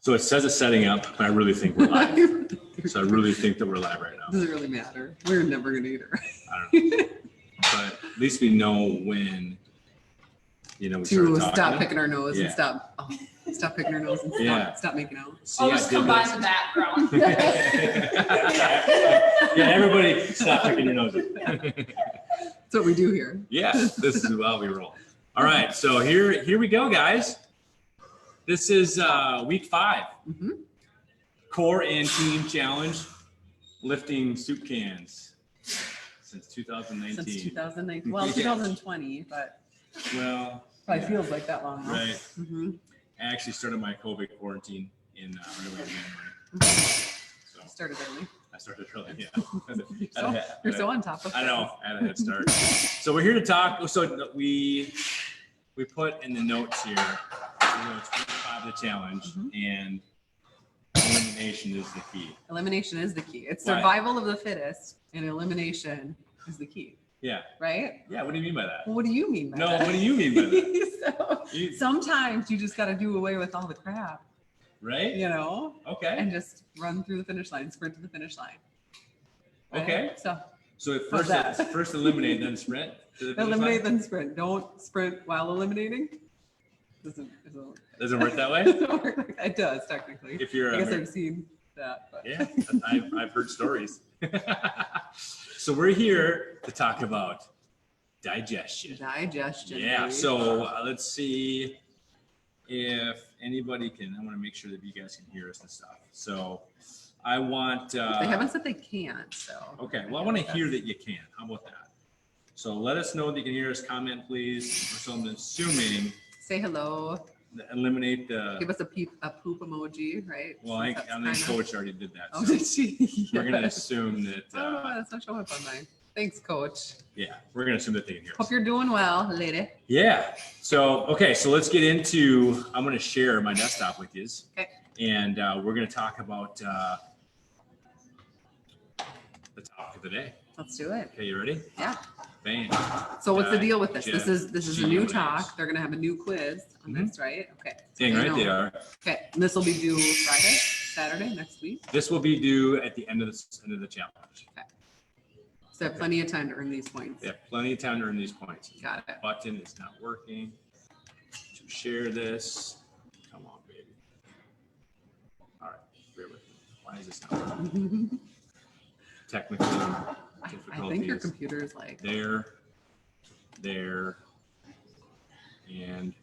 So it says it's setting up, but I really think we're live. So I really think that we're live right now. Does it really matter? We're never going to eat it right. I don't know. But at least we know when, we to start stop picking our nose and Yeah. stop picking our nose and stop making out. See, I'll I just did combine this. the background. Yeah, everybody stop picking your noses. That's what we do here. Yeah, this is how we roll. All right, so here we go, guys. This is week 5. Mm-hmm. Core and team challenge, lifting soup cans since 2019. Since 2019. Well, 2020, but Well, probably feels like that long. right. Mm-hmm. I actually started my COVID quarantine in early January. So Started early. I started early, yeah. You're so on top of I things. know, I had a head start. So we're here to talk. So we put in the notes here, it's week 5 of the challenge, and elimination is the key. Elimination is the key. It's Why? survival of the fittest, and elimination is the key. Yeah. Right? Yeah. What do you mean by that? Well, what do you mean by No, that? what do you mean by that? Sometimes you just got to do away with all the crap, Right? Okay. and just run through the finish line, sprint to the finish line. Right? Okay. So So at How's that? first eliminate, then sprint to the finish eliminate, line? then sprint. Don't sprint while eliminating. Doesn't Doesn't work that way? doesn't work like that. It does technically. If you're I guess I've seen that. But. Yeah, I've heard stories. So we're here to talk about digestion. Digestion. Yeah, baby. so let's see if anybody can, I want to make sure that you guys can hear us and stuff. So I want... they haven't said they can't, so. Okay, well, I want to hear that you can. How about that? So let us know that you can hear us. Comment, please. So I'm assuming Say hello. eliminate the... Give us a poop emoji, right? Well, Since I that's think kinda- Coach already did that. Oh, So did she? we're going to Yes. assume that... Oh, that's not showing up on mine. Thanks, Coach. Yeah, we're going to assume that they can hear us. Hope you're doing well, lady. Yeah. So, okay. So let's get into, I'm going to share my desktop with you. Okay. And we're going to talk about the topic of the day. Let's do it. Okay. You ready? Yeah. Bang. So what's the deal with this? This is a new Digestion. talk. They're gonna have a new quiz on this, right? Okay. Dang right they are. Okay. And this will be due Friday, Saturday, next week. This will be due at the end of the challenge. Okay. So I have plenty of time to earn these points. They have plenty of time to earn these points. Got it. Button is not working. To share this. Come on, baby. All right. Bear with me. Why is this not working? Technical difficulties. I think your computer is like. There, and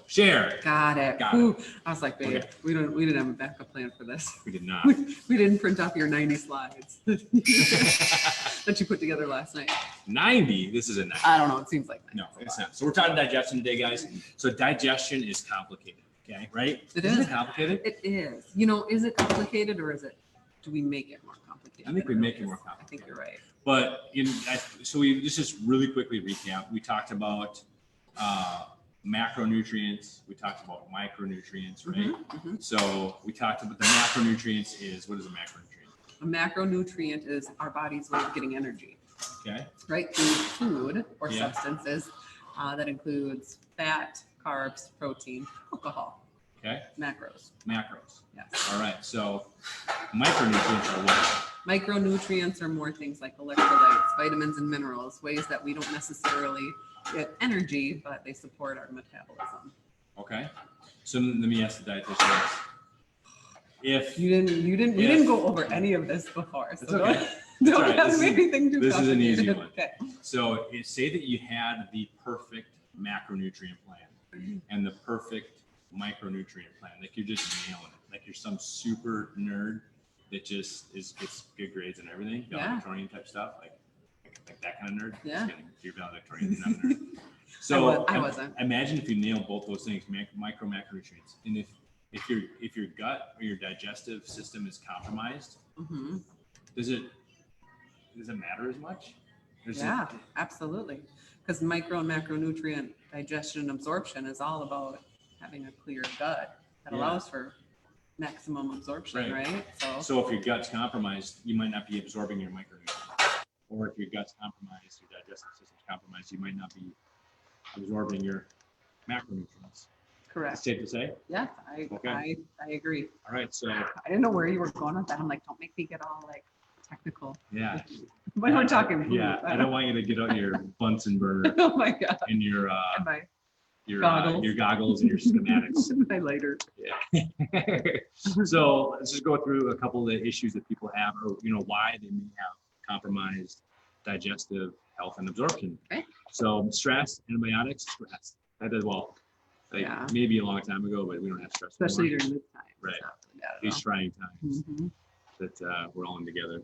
share. Got it. Got Ooh, I was like, babe, Okay. we didn't have a backup plan for this. We did not. We didn't print off your 90 slides that you put together last night. 90. This is a 90. I don't know. It seems like 90. No, it's not. So we're talking digestion today, guys. So digestion is complicated. Okay, right? It is. complicated. It is. Is it complicated or do we make it more complicated? I think we make it more complicated. I think you're right. But so we just really quickly recap. We talked about macronutrients. We talked about micronutrients, right? Mhm. So we talked about the macronutrients. What is a macronutrient? A macronutrient is our body's way of getting energy, Okay. right? Through food or Yeah. substances that includes fat, carbs, protein, alcohol, Okay. macros. Macros. Yes. All right. So micronutrients are what? Micronutrients are more things like electrolytes, vitamins, and minerals, ways that we don't necessarily get energy, but they support our metabolism. Okay. So let me ask the dietitian this. If You didn't go over any of this before, so It's okay. don't all right. ask me anything too This is an easy complicated. one. Okay. So say that you had the perfect macronutrient plan and the perfect micronutrient plan, like you're just nailing it, like you're some super nerd that just gets good grades and everything, valedictorian type stuff, like that kind of nerd. Yeah. Just kidding. You're valedictorian, you're not a nerd. So I wasn't. Imagine if you nail both those things, macronutrients, and if your gut or your digestive system is compromised, Mm-hmm. does it matter as much? Yeah, absolutely. Because micro and macronutrient digestion and absorption is all about having a clear gut that Yeah. allows for maximum absorption, right? So if your gut's compromised, you might not be absorbing your micronutrients. Or if your gut's compromised, your digestive system's compromised, you might not be absorbing your macronutrients. Correct. Safe to say? Yes, Okay. I agree. All right. So, I didn't know where you were going with that. I'm like, don't make me get all like technical. yeah. When we're talking food. Yeah. I don't want you to get out your Bunsen burner Oh my God. and your Goggles. your goggles and your schematics. My lighter. Yeah. So let's just go through a couple of the issues that people have, or why they may have compromised digestive health and absorption. Okay. So stress, antibiotics, stress. That does well. Yeah. Maybe a long time ago, but we don't have stress Especially anymore. during this time. Right. So, These trying times Mm-hmm. that we're all in together.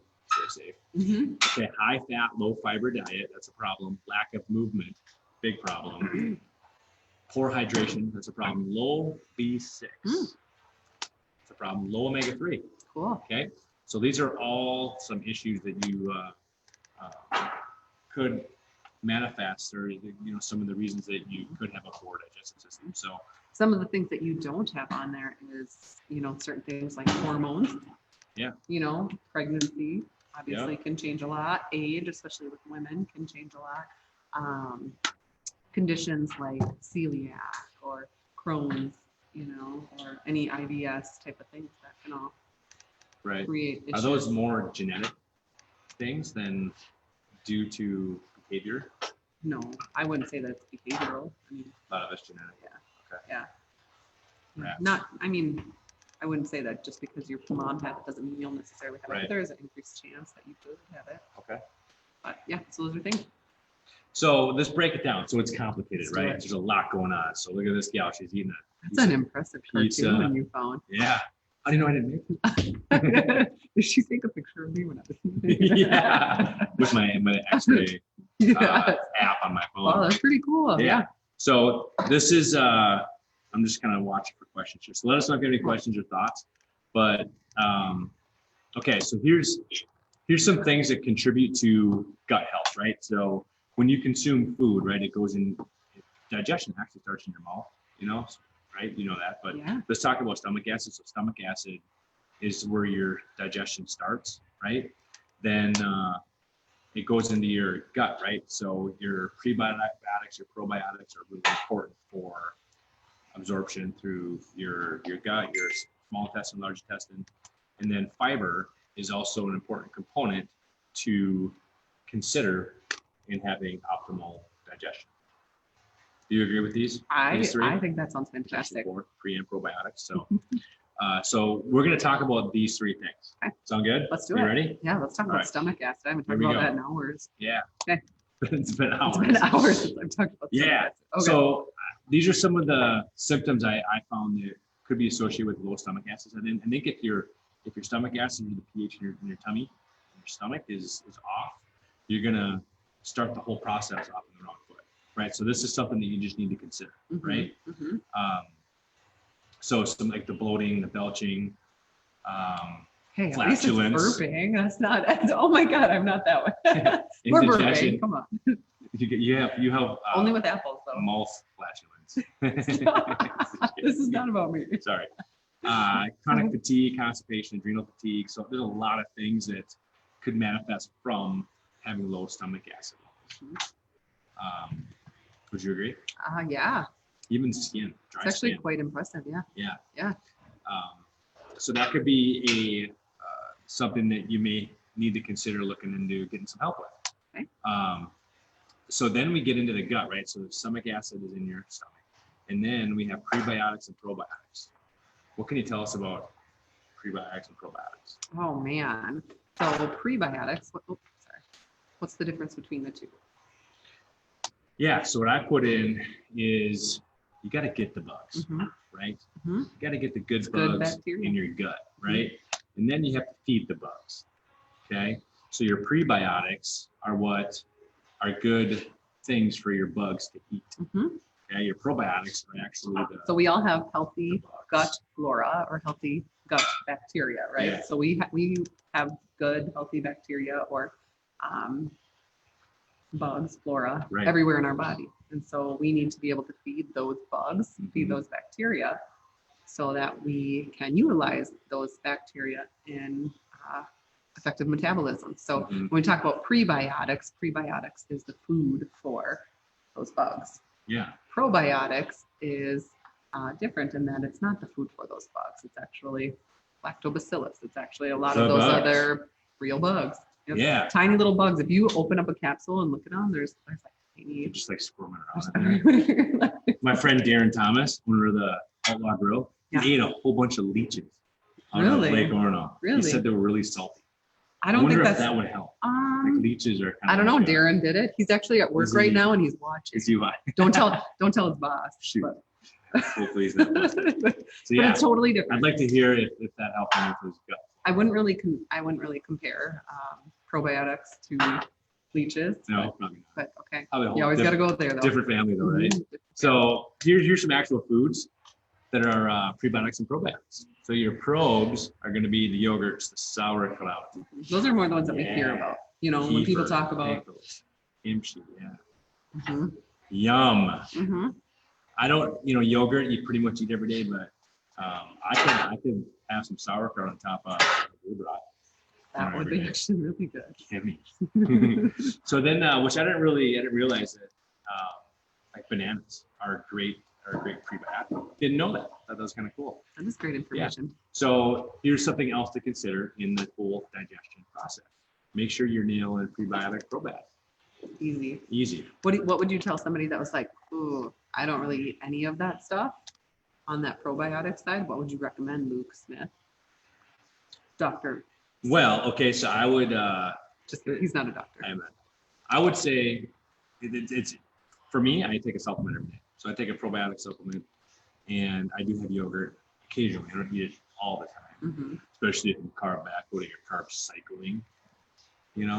Stay safe. Mm-hmm. Okay, high fat, low fiber diet, that's a problem. Lack of movement, big problem. Poor hydration, that's a problem. Low B6, it's a problem. Low omega-3, Cool. okay? So these are all some issues that you could manifest, or some of the reasons that you could have a poor digestive system. So Some of the things that you don't have on there is, certain things like hormones. Yeah. Pregnancy obviously can change a lot. Age, especially with women, can change a lot. Conditions like celiac or Crohn's, or any IBS type of things that can all right. create issues. Are those more genetic things than due to behavior? No, I wouldn't say that it's behavioral. I mean, A lot of it's genetic. yeah. Right. I wouldn't say that just because your mom had it doesn't mean you'll necessarily have it. Right. But there is an increased chance that you could have it. Okay. But yeah, so those are things. So let's break it down. So it's complicated, Let's do right? it. There's a lot going on. So look at this gal. She's eating a That's an impressive pizza. cartoon you found. Yeah. How do you know I didn't make it? Did she take a picture of me when I was eating? Yeah. With my X-ray Yeah. app on my phone. Oh, that's pretty cool. Yeah. So this is, I'm just kind of watching for questions here. So let us know if you have any questions or thoughts. But okay, so here's some things that contribute to gut health, right? So when you consume food, right, it goes in, digestion actually starts in your mouth, right? You know that, but Yeah. let's talk about stomach acid. So stomach acid is where your digestion starts, right? Then it goes into your gut, right? So your prebiotics, your probiotics are really important for absorption through your gut, your small intestine, large intestine. And then fiber is also an important component to consider in having optimal digestion. Do you agree with these? I three? think that sounds fantastic. For pre and probiotics. So, so we're going to talk about these three things. Okay. Sound good? Let's do You it. ready? Yeah, let's talk All about right. stomach acid. I haven't Here talked we about go. that in hours. Yeah. Okay. It's been hours. It's been hours since I've talked about stomach Yeah. acid. Okay. So these are some of the symptoms I found that could be associated with low stomach acid. And I think if your stomach acid or the pH in your tummy, your stomach is off, you're gonna start the whole process off on the wrong foot, right? So this is something that you just need to consider, right? Mm-hmm. So some like the bloating, the belching, Hey, at least it's flatulence. burping. That's not. Oh my God, I'm not that way. We're indigestion. burping. Come on. You have Only with apples though. mouth flatulence. This is not about me. Sorry. Chronic fatigue, constipation, adrenal fatigue. So there's a lot of things that could manifest from having low stomach acid levels. Would you agree? Yeah. Even skin, dry It's actually skin. quite impressive. Yeah. Yeah. Yeah. So that could be a something that you may need to consider looking into getting some help with. Okay. So then we get into the gut, right? So the stomach acid is in your stomach. And then we have prebiotics and probiotics. What can you tell us about prebiotics and probiotics? Oh man. So prebiotics. What's the difference between the two? Yeah. So what I put in is you got to get the bugs, right? Mhm. You got to get the good Good bugs bacteria. in your gut, right? And then you have to feed the bugs. Okay. So your prebiotics are what are good things for your bugs to eat. Okay. Your probiotics are actually So we all have healthy bugs. gut flora or healthy gut bacteria, right? Yeah. So we have good healthy bacteria or bugs, flora, Right. everywhere in our body. And so we need to be able to feed those bugs, feed those bacteria, so that we can utilize those bacteria in effective metabolism. So when we talk about prebiotics is the food for those bugs. Yeah. Probiotics is different in that it's not the food for those bugs. It's actually lactobacillus. It's actually a lot The of those bugs. other real bugs. It's Yeah. tiny little bugs. If you open up a capsule and look at them, there's like You're tiny. just like squirming around in there. My friend Darren Thomas, owner of the Outlaw Grill, Yeah. he ate a whole bunch of leeches out Really? of Lake Orono. He Really? said they were really salty. I don't wonder think if that's. that would help. Like leeches are kind I of don't know. like a- Darren did it. He's actually at work Is right he- now and he's watching. Is he why? Don't tell his boss. Shoot. But, Hopefully he's not listening. but So yeah, it's totally different. I'd like to hear if that helped him with his gut. I wouldn't really compare probiotics to leeches. No, probably not. But okay. Probably a whole You always got to different- go there though. Different family though, right? Mhm. So here's some actual foods that are prebiotics and probiotics. So your probes are going to be the yogurts, the sauerkraut, Those are more the ones that we hear Yeah. about. You know, when people kefir, talk about. pickles, kimchi, yeah. Mhm, Yum. mhm. I don't, yogurt you pretty much eat every day, but I could have some sauerkraut on top of food broth. That would be actually really good. Yummy. So then, which I didn't realize that like bananas are a great prebiotic. Didn't know that. Thought that was kind of cool. That is great information. So here's something else to consider in the whole digestion process. Make sure you're nailing prebiotic, probiotic. Easy. Easy. What would you tell somebody that was like, ooh, I don't really eat any of that stuff on that probiotic side? What would you recommend, Luke Smith? Doctor. Well, okay, so I would. Just he's not a doctor. I would say it's for me. I take a supplement every day, so I take a probiotic supplement, and I do have yogurt occasionally. I don't eat it all the time, Mhm. especially if you carb back, go to your carb cycling.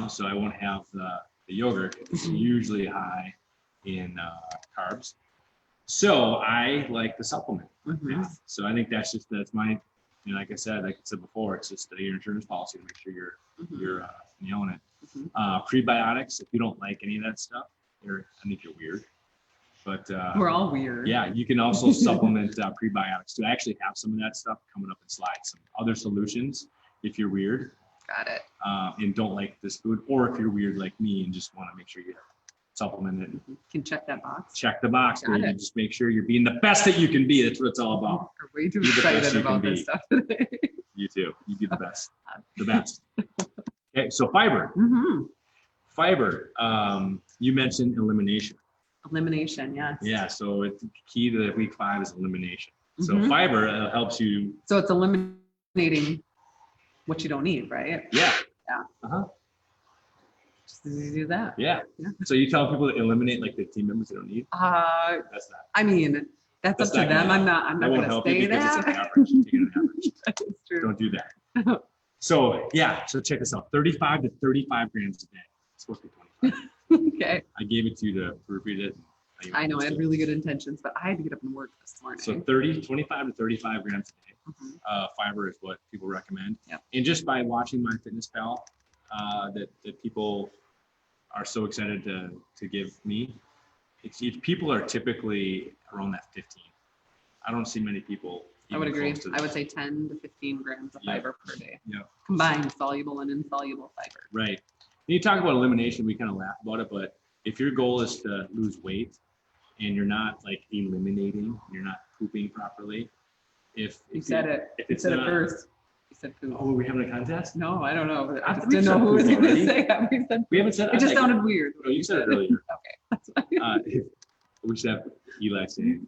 So I won't have the yogurt. It's Mhm. usually high in carbs. So I like the supplement. Mhm. Yeah. So I think that's my, like I said before, it's just your insurance policy to make sure Mhm. you're nailing it. Mhm. Prebiotics, if you don't like any of that stuff, I think you're weird. But We're all weird. yeah, you can also supplement prebiotics too. I actually have some of that stuff coming up in slides. Some other solutions if you're weird Got it. and don't like this food, or if you're weird like me and just want to make sure you supplement it. Mhm. Can check that box. Check the box, Got baby. it. Just make sure you're being the best that you can be. That's what it's all about. We're way too Be the best excited you can about this be. stuff today. You too. You be the best. The best. Okay, so fiber. Mhm. Fiber. You mentioned elimination. Elimination, yes. Yeah, so it's key to week 5 is elimination. So Mhm. fiber helps you. So it's eliminating what you don't need, right? Yeah. Yeah. Uh-huh. Just as easy as that. Yeah. Yeah. So you tell people to eliminate like the team members they don't need. That's not. I mean, that's That's up to not gonna them. help. I'm not That won't going to help you say because it's an that. average. You're taking an average. That is true. Don't do that. So yeah. So check this out. 35 to 35 grams a day. It's supposed to be 25. Okay. I gave it to you to repeat it. I know I had really good intentions, but I had to get up and work this morning. So 25 to 35 grams a day. Mhm. Fiber is what people recommend. Yep. And just by watching MyFitnessPal, that people are so excited to give me, people are typically around that 15. I don't see many people. I would even agree. close to I would that. say 10 to 15 grams of Yeah. fiber per day. Yeah. Combined soluble and insoluble fiber. Right. When you talk about elimination, we kind of laugh about it, but if your goal is to lose weight and you're not like eliminating, you're not pooping properly. If said it. If You it's said it not, first. You said poop. oh, are we having a contest? No, I don't know. But I I just think didn't know we who was said going to poop say that. We said We haven't said it. Just sounded weird. No, you said it earlier. Okay. That's fine. We should have Eli saying,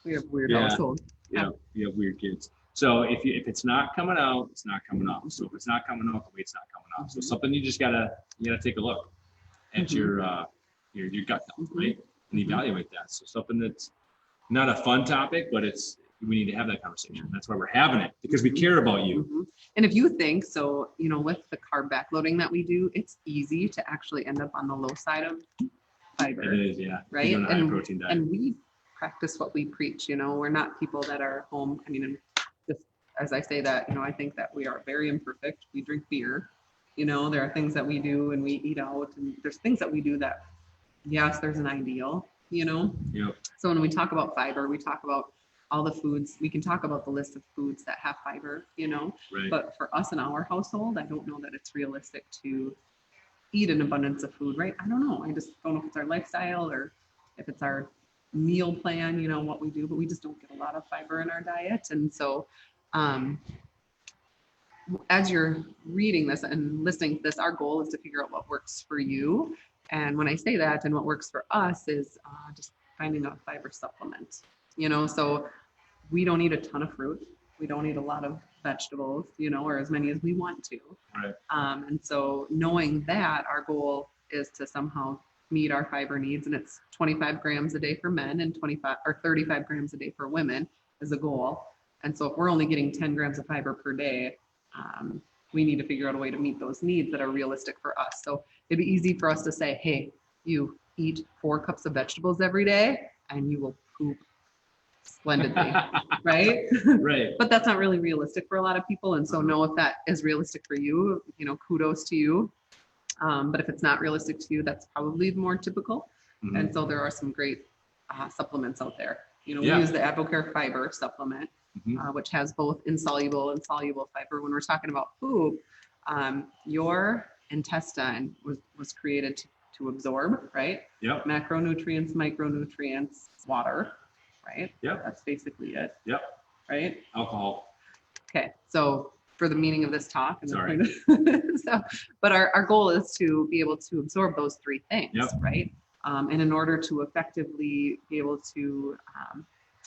We have weird Yeah. household. yeah, you have weird kids. So if it's not coming out, it's not coming out. So if it's not coming out, the weight's not coming out. So Mhm. something you gotta take a look at Mhm. your gut health, Mhm. right? And Mhm. evaluate that. So something that's not a fun topic, but we need to have that conversation. That's why we're having it, because we Mhm. care about you. Mhm. And if you think so, with the carb backloading that we do, it's easy to actually end up on the low side of fiber. It is, yeah. Right? You're doing a high protein diet. And we practice what we preach. We're not people that are home. I mean, and just as I say that, I think that we are very imperfect. We drink beer. There are things that we do and we eat out, and there's things that we do that, yes, there's an ideal. Yep. So when we talk about fiber, we talk about all the foods. We can talk about the list of foods that have fiber. Right. But for us in our household, I don't know that it's realistic to eat an abundance of food, right? I don't know. I just don't know if it's our lifestyle or if it's our meal plan, you know, what we do, but we just don't get a lot of fiber in our diet. And so, as you're reading this and listening to this, our goal is to figure out what works for you. And when I say that, and what works for us is just finding a fiber supplement, you know, so we don't eat a ton of fruit. We don't eat a lot of vegetables, you know, or as many as we want to. Right. And so knowing that, our goal is to somehow meet our fiber needs, and it's 25 grams a day for men and 25 or 35 grams a day for women is a goal. And so if we're only getting 10 grams of fiber per day, we need to figure out a way to meet those needs that are realistic for us. So it'd be easy for us to say, hey, you eat 4 cups of vegetables every day and you will poop splendidly, right? Right. But that's not really realistic for a lot of people. And so know if that is realistic for you, you know, kudos to you. But if it's not realistic to you, that's probably more typical. Mm-hmm. And so there are some great supplements out there. You know, we Yeah. use the Advocare Fiber supplement, which has both insoluble and soluble fiber. When we're talking about poop, your intestine was created to absorb, right? Yep. Macronutrients, micronutrients, water, right? Yep. That's basically it. Yep. Right? Alcohol. Okay. So for the meaning of this talk, and Sorry. but our goal is to be able to absorb those 3 things, Yep. right? And in order to effectively be able to,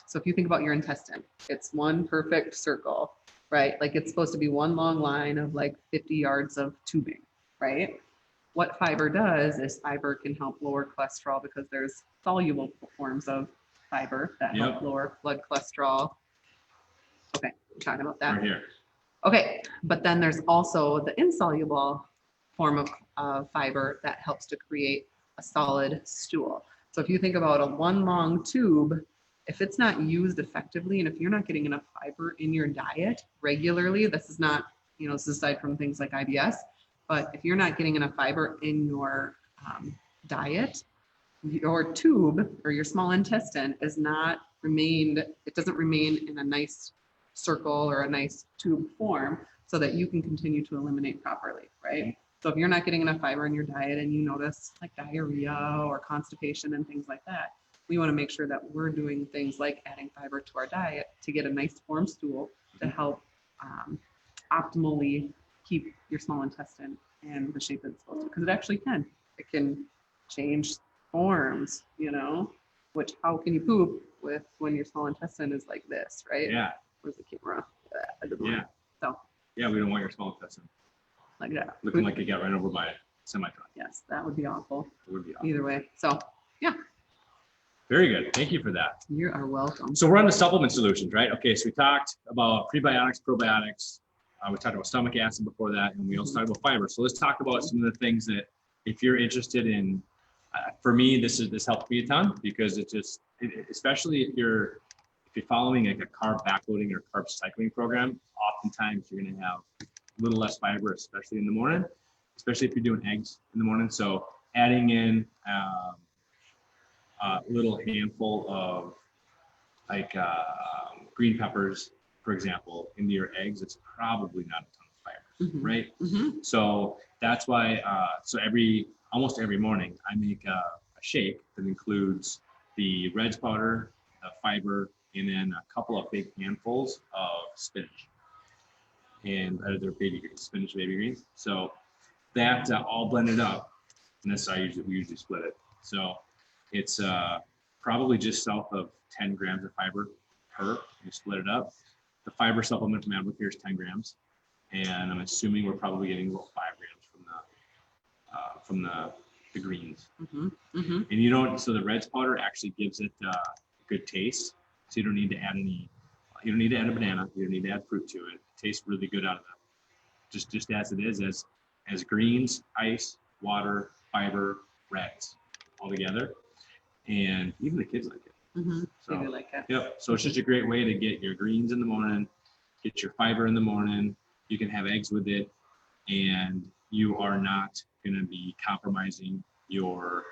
so if you think about your intestine, it's one perfect circle, right? Like it's supposed to be one long line of like 50 yards of tubing, right? What fiber does is fiber can help lower cholesterol because there's soluble forms of fiber that help lower blood cholesterol. Okay, we're talking about that. Right here. Okay, but then there's also the insoluble form of fiber that helps to create a solid stool. So if you think about a one long tube, if it's not used effectively, and if you're not getting enough fiber in your diet regularly, this is not, you know, this is aside from things like IBS, but if you're not getting enough fiber in your diet, your tube or your small intestine is not remained, it doesn't remain in a nice circle or a nice tube form so that you can continue to eliminate properly, right? So if you're not getting enough fiber in your diet and you notice like diarrhea or constipation and things like that, we want to make sure that we're doing things like adding fiber to our diet to get a nice form stool to help optimally keep your small intestine in the shape it's supposed to, because it actually can. It can change forms, you know, which how can you poop with when your small intestine is like this, right? Yeah. Where's the camera? Yeah. So Yeah, we don't want your small intestine like that. looking like it got run over by a semi-truck. Yes, that would be awful. It would be awful. Either way. So yeah. Very good. Thank you for that. You are welcome. So we're on the supplement solutions, right? Okay, so we talked about prebiotics, probiotics. We talked about stomach acid before that, and we also talked about fiber. So let's talk about some of the things that, if you're interested in, for me, this helped me a ton because it just, especially if you're following like a carb backloading or carb cycling program, oftentimes you're going to have a little less fiber, especially in the morning, especially if you're doing eggs in the morning. So adding in a little handful of like green peppers, for example, into your eggs, it's probably not a ton of fiber, right? So that's why, so almost every morning I make a shake that includes the reds powder, the fiber, and then a couple of big handfuls of spinach and other baby greens, spinach baby greens. So that all blended up, and that's how we usually split it. So it's probably just south of 10 grams of fiber per. You split it up. The fiber supplement from Advocare is 10 grams, and I'm assuming we're probably getting about 5 grams from the greens. And you don't. So the reds powder actually gives it a good taste. So you don't need to add any. You don't need to add a banana. You don't need to add fruit to it. It tastes really good out of it. Just as it is, as greens, ice, water, fiber, reds, all together. And even the kids like it. So, they do like it. Yep. So it's just a great way to get your greens in the morning, get your fiber in the morning. You can have eggs with it, and you are not going to be compromising your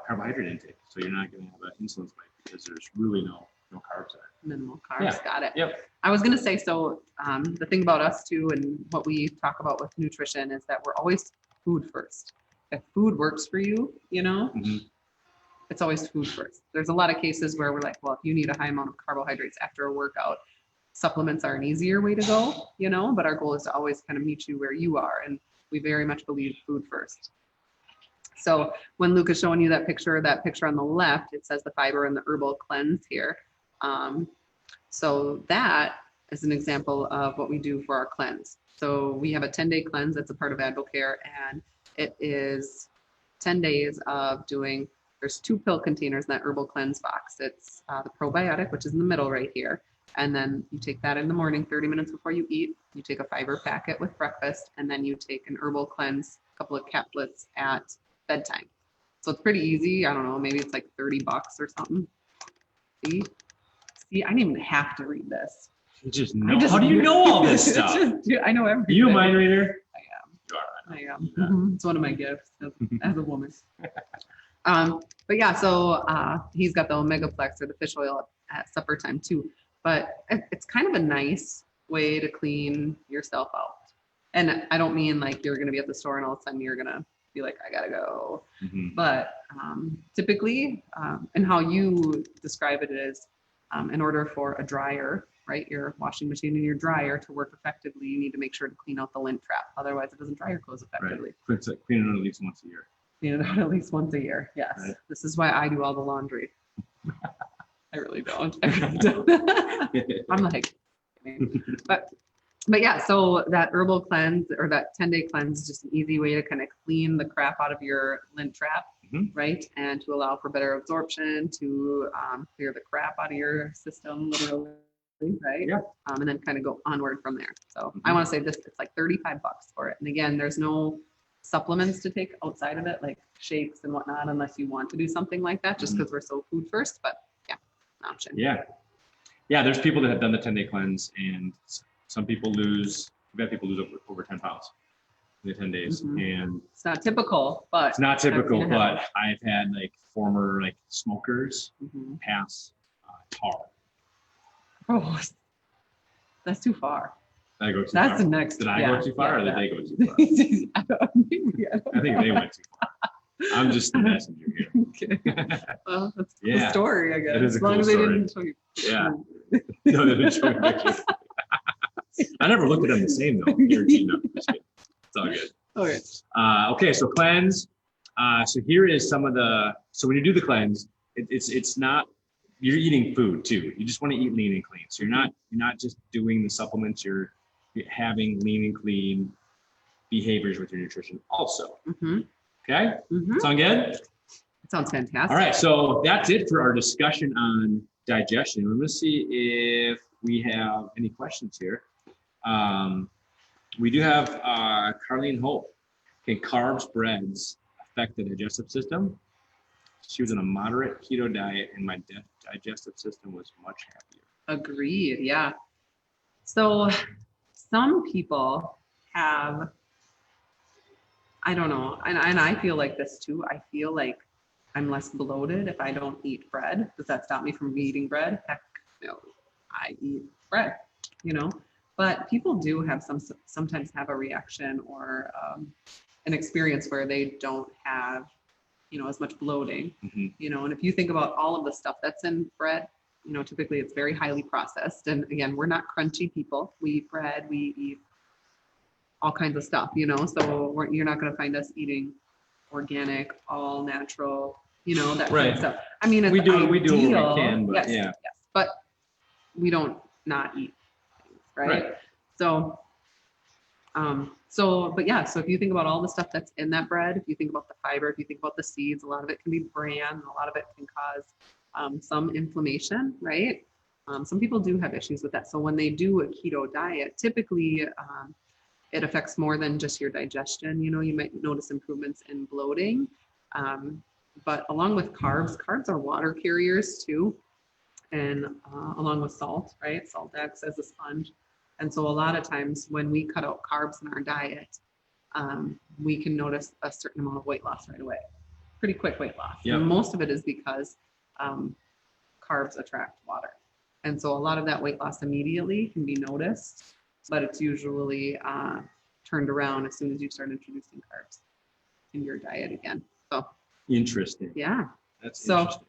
carbohydrate intake. So you're not going to have an insulin spike because there's really no carbs there. Minimal carbs. Yeah. Got it. Yep. I was going to say, so the thing about us too, and what we talk about with nutrition is that we're always food first. If food works for you, you know, it's always food first. There's a lot of cases where we're like, well, if you need a high amount of carbohydrates after a workout, supplements are an easier way to go, you know, but our goal is to always kind of meet you where you are. And we very much believe food first. So when Luke is showing you that picture on the left, it says the fiber and the herbal cleanse here. So that is an example of what we do for our cleanse. So we have a 10-day cleanse that's a part of AdvoCare, and it is 10 days of doing, there's 2 pill containers in that herbal cleanse box. It's the probiotic, which is in the middle right here. And then you take that in the morning, 30 minutes before you eat. You take a fiber packet with breakfast, and then you take an herbal cleanse, a couple of caplets at bedtime. So it's pretty easy. I don't know, maybe it's like $30 or something. See, I didn't even have to read this. You just know. How do you know all this stuff? I know everything. Are you a mind reader? I am. You are. I am. Mm-hmm. It's one of my gifts as a woman. But yeah, so he's got the Omegaplex or the fish oil at supper time too. But it's kind of a nice way to clean yourself out. And I don't mean like you're going to be at the store and all of a sudden you're going to be like, I got to go. Mm-hmm. But typically, and how you describe it is in order for a dryer, right, your washing machine and your dryer to work effectively, you need to make sure to clean out the lint trap. Otherwise, it doesn't dry your clothes effectively. Right. Clean it out at least once a year. Clean it out at least once a year, yes. Right. This is why I do all the laundry. I really don't. I'm like, but yeah, so that herbal cleanse or that 10-day cleanse is just an easy way to kind of clean the crap out of your lint trap, right? And to allow for better absorption, to clear the crap out of your system, literally, right? Yeah. And then kind of go onward from there. So I want to say this, it's like $35 for it. And again, there's no supplements to take outside of it, like shakes and whatnot, unless you want to do something like that, just because we're so food first. But yeah, an option. Yeah. Yeah, there's people that have done the 10-day cleanse, and some people lose, we've had people lose over 10 pounds in the 10 days. And it's not typical, but I've had like former like smokers pass tar. Oh, that's too far. Did I go too That's far? the next. Did I go too far, or did they go too far? I think they went too far. I'm just the messenger here. Okay. Well, that's a cool story, I guess. It is a as long cool as they story. didn't show you. Yeah. No, they didn't show me pictures. I never looked at them the same though. Guaranteed. No, just kidding. It's all good. Okay. Okay, so cleanse. So here is some of the. So when you do the cleanse, it's not. You're eating food too. You just want to eat lean and clean. So you're not just doing the supplements. You're having lean and clean behaviors with your nutrition also. Okay. Sound good? It sounds fantastic. All right. So that's it for our discussion on digestion. Let me see if we have any questions here. We do have Carlene Hope. Can carbs, breads affect the digestive system? She was on a moderate keto diet and my digestive system was much happier. Agreed. Yeah. So some people have, I don't know, and I feel like this too. I feel like I'm less bloated if I don't eat bread. Does that stop me from eating bread? Heck no. I eat bread, you know. But people do have sometimes have a reaction or an experience where they don't have, you know, as much bloating, you know. And if you think about all of the stuff that's in bread, you know, typically it's very highly processed. And again, we're not crunchy people. We eat bread, we eat all kinds of stuff, you know. So you're not going to find us eating organic, all natural, you know, that kind of stuff. I mean, it's we do ideal. what we can, but yes, but we don't not eat things, right? So, but yeah, so if you think about all the stuff that's in that bread, if you think about the fiber, if you think about the seeds, a lot of it can be bran, a lot of it can cause some inflammation, right? Some people do have issues with that. So when they do a keto diet, typically it affects more than just your digestion. You know, you might notice improvements in bloating, but along with carbs are water carriers too. And along with salt, right? Salt acts as a sponge. And so a lot of times when we cut out carbs in our diet, we can notice a certain amount of weight loss right away. Pretty quick weight loss. Yep. And most of it is because carbs attract water. And so a lot of that weight loss immediately can be noticed, but it's usually turned around as soon as you start introducing carbs in your diet again. So interesting. Yeah. That's So, interesting.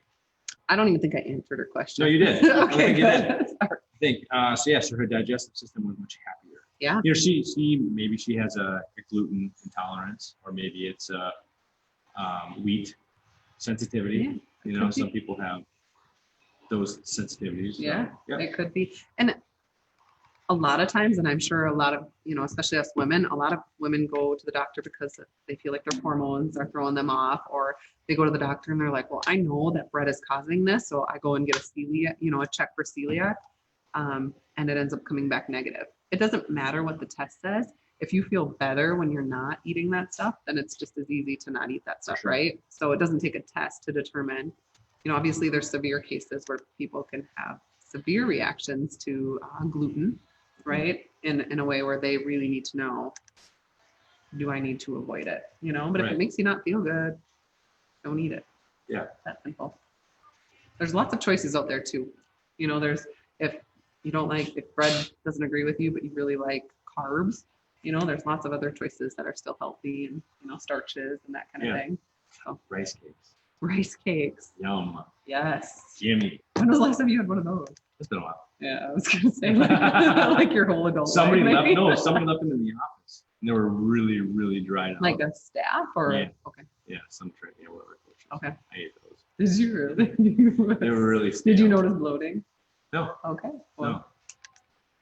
I don't even think I answered her question. No, you did. I don't Okay, think you did. good. Sorry. I think so. Yeah, so her digestive system was much happier. Yeah. You know, she maybe she has a gluten intolerance, or maybe it's a wheat sensitivity. Yeah, You know, could be. some people have those sensitivities. So, Yeah, yeah. it could be. And a lot of times, and I'm sure a lot of, especially us women, a lot of women go to the doctor because they feel like their hormones are throwing them off, or they go to the doctor and they're like, well, I know that bread is causing this, so I go and get a celiac, a check for celiac, and it ends up coming back negative. It doesn't matter what the test says. If you feel better when you're not eating that stuff, then it's just as easy to not eat that stuff, sure. right? So it doesn't take a test to determine, obviously there's severe cases where people can have severe reactions to gluten, right? In a way where they really need to know, do I need to avoid it? But if it makes you not feel good, don't eat it. Yeah. That's simple. There's lots of choices out there too. There's, if you don't like, if bread doesn't agree with you, but you really like carbs, there's lots of other choices that are still healthy, and, starches and that kind of thing. So rice cakes. Rice cakes. Yum. Yes. Gimme. When was the last time you had one of those? It's been a while. Yeah, I was gonna say like your whole adult Somebody life, maybe. someone left them in the office, and they were really, really dried out. Like a staff or Yeah. Okay. Yeah, some trick, whatever. Okay. I ate those. Did you really? They were really stale. Did you notice bloating? No. Okay. Well,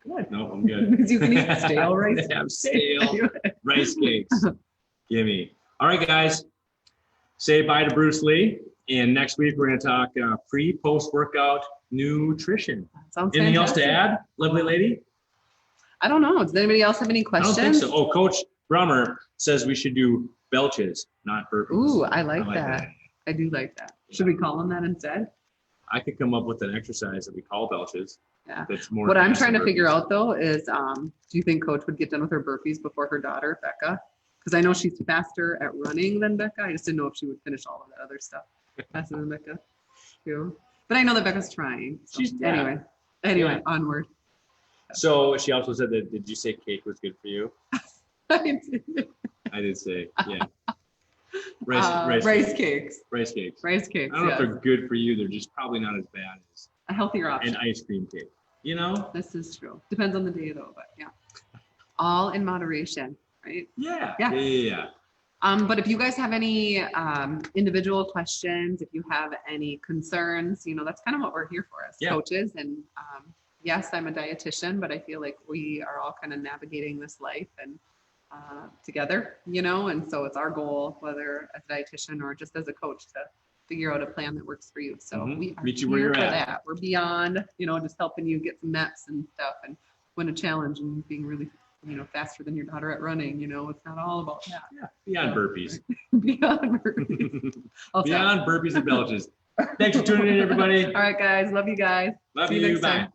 good. No, I'm good. Because you can eat stale rice. They have stale rice cakes. Gimme. All right, guys. Say bye to Bruce Lee. And next week, we're going to talk post-workout nutrition. Sounds Anything else to fantastic. add, lovely lady? I don't know. Does anybody else have any I questions? don't think so. Oh, Coach Brummer says we should do belches, not burpees. Ooh, I like that. I do like that. Should we call them that instead? I could come up with an exercise that we call belches. Yeah. That's more. What I'm advanced trying to than figure burpees. out though is, do you think Coach would get done with her burpees before her daughter, Becca? Because I know she's faster at running than Becca. I just didn't know if she would finish all of that other stuff faster than Becca. Too. But I know that Becca's trying. So anyway, onward. So she also said that. Did you say cake was good for you? I did. I did say, yeah. Rice cakes. Rice cakes. Rice cakes. I don't know if Yes. they're good for you. They're just probably not as bad as A healthier option. an ice cream cake. You know? This is true. Depends on the day though, but yeah. All in moderation, right? Yeah. But if you guys have any individual questions, if you have any concerns, that's kind of what we're here for as coaches. And yes, I'm a dietitian, but I feel like we are all kind of navigating this life and together, and so it's our goal, whether as a dietitian or just as a coach, to figure out a plan that works for you. So we are Meet you where here you're for at. that. We're beyond, just helping you get some MEPs and stuff and win a challenge and being really faster than your daughter at running, it's not all about that. Yeah. Beyond burpees. Beyond burpees. Beyond burpees and belches. Thanks for tuning in, everybody. All right, guys. Love you guys. Love See you you. next Bye. time.